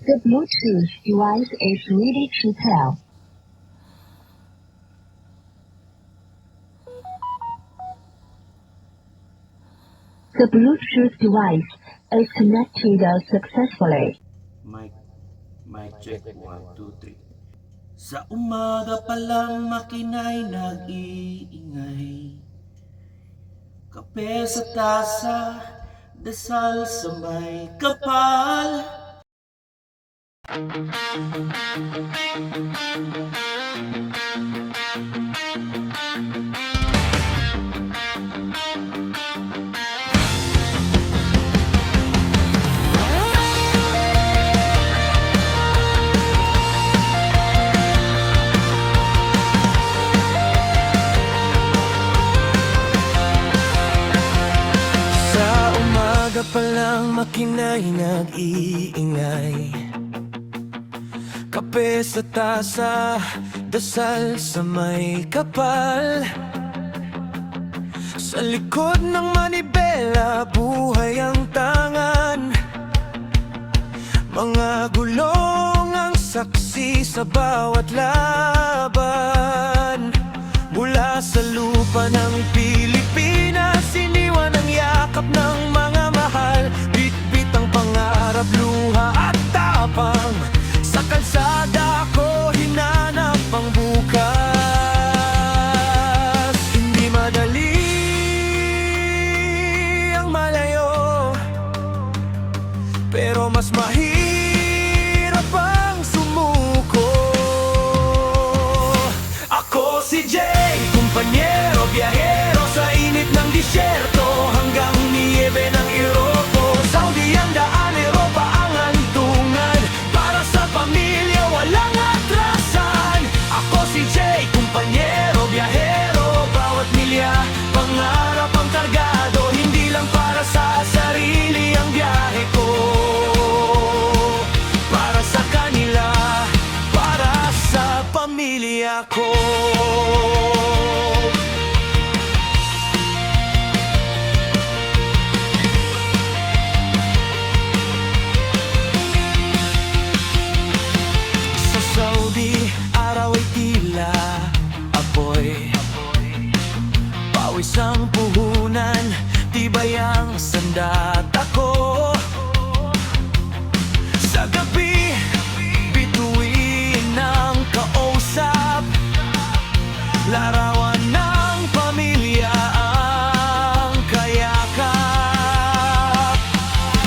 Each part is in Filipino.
The Bluetooth device is ready to pair. The Bluetooth device is connected successfully. Mic, mic check, 1, 2, 3. Sa umaga pa lang makina'y nag-iingay. Kape sa tasa, dasal sa may kapal. Pa lang makina'y nag-iingay. Kape sa tasa, dasal sa may kapal. Sa likod ng manibela, buhay ang tangan. Mga gulong ang saksi sa bawat laban. Mula sa lupa ng Pilipinas, iniwan ang yakap ng mga mahal. Bitbit ang pangarap, luha at tapang. Sa kalsada ko hinanap ang bukas. Hindi madali ang malayo, pero mas mahirap ang sumuko. Ako si Jay, kumpanyero, biyahero sa init ng disyerto hanggang niyebe ng Iropo. Saudi ang daan, Europa ang hantungan. Para sa pamilya walang atrasan. Ako si Jay, kumpanyero, biyahero, bawat milya pangarap ang kargado. Hindi lang para sa sarili ang biyahe ko, para sa kanila, para sa pamilya ko. Isang puhunan, tibay ang sandata ko. Sa gabi, bituin ng kausap, larawan ng pamilya ang kayakap.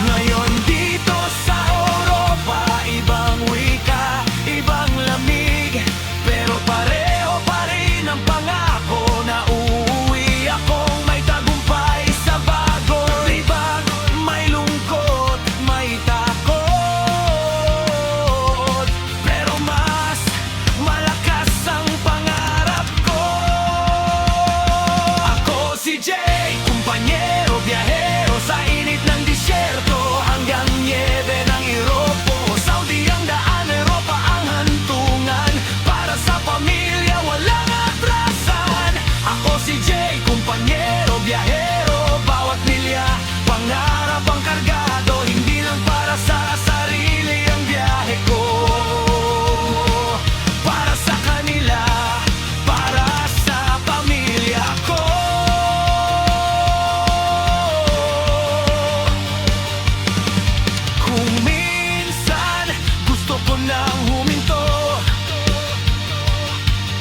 Ngayon dito sa Europa, ibang wika, ibang lamig, pero pareho pa rin ang pangako na akong may tagumpay sa bagong libag. May lungkot, may takot, pero mas malakas ang pangarap ko. Ako si Jay, kumpanyero, biyahero sa init ng disyerto hanggang niebe ng Iropo. Saudi ang daan, Europa ang hantungan. Para sa pamilya walang atrasan. Ako si Jay, kumpanyero, biyahero, bawat milya pangarap ang kargado. Hindi lang para sa sarili ang biyahe ko, para sa kanila, para sa pamilya ko. Kung minsan gusto ko nang huminto,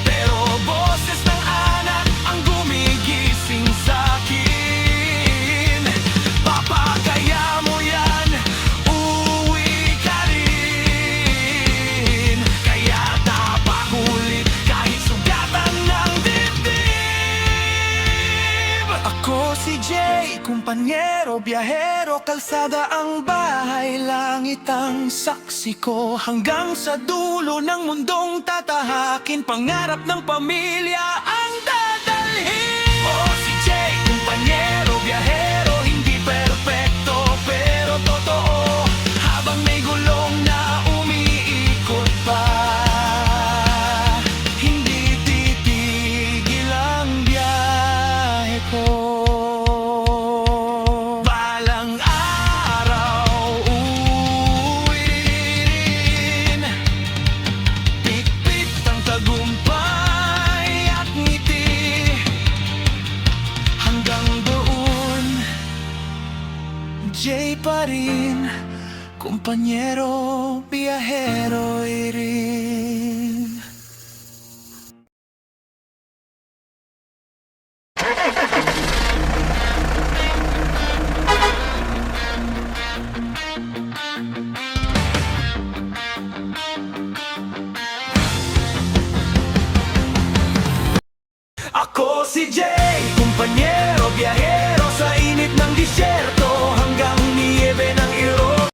pero boses ng anak ang gumigising sa'kin. Papa, kaya mo yan, uuwi ka rin. Kaya tapak ulit kahit sugatan ng dibdib. Ako si Jay, kumpanyero, biyahero, kalsada ang bahay, langit ang saksi ko. Hanggang sa dulo ng mundong tatahakin, pangarap ng pamilya ang dadalhin. Oh, si Jay, kumpanyero, biyahero, hindi perpekto pero totoo. Habang may gulong na umiikot pa, hindi titigil ang biyahe ko. Balang araw, uuwi pa rin, kumpanyero, biyahero rin. Ako si Jay, kumpanyero, biyahero sa init ng disyerto hanggang niebe ng Iro.